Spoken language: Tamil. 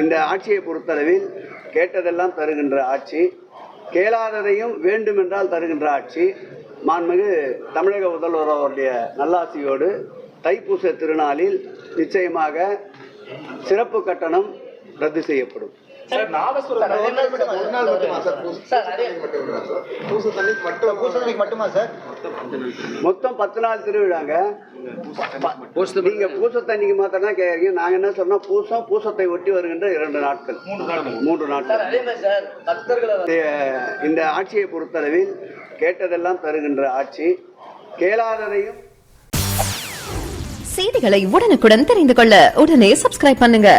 இந்த ஆட்சியை பொறுத்தளவில் கேட்டதெல்லாம் தருகின்ற ஆட்சி, கேளாததையும் வேண்டுமென்றால் தருகின்ற ஆட்சி. மாண்புமிகு தமிழக முதல்வர் அவருடைய நல்லாசியோடு தைப்பூச திருநாளில் நிச்சயமாக சிறப்பு கட்டணம் ரத்து செய்யப்படும். மொத்தம் 10 நாள் திருவிழாங்க. நீங்க பூச தண்ணிக்கு மாத்திரம் தான் கேட்கறீங்க. நாங்க என்ன சொன்னோம், பூசத்தை ஒட்டி வருகின்ற 2 நாட்கள், 3 நாட்கள். இந்த ஆட்சியை பொறுத்தளவில் கேட்டதெல்லாம் தருகின்ற ஆட்சி, கேளாததையும். செய்திகளை உடனுக்குடன் தெரிந்து கொள்ள உடனே சப்ஸ்கிரைப் பண்ணுங்க.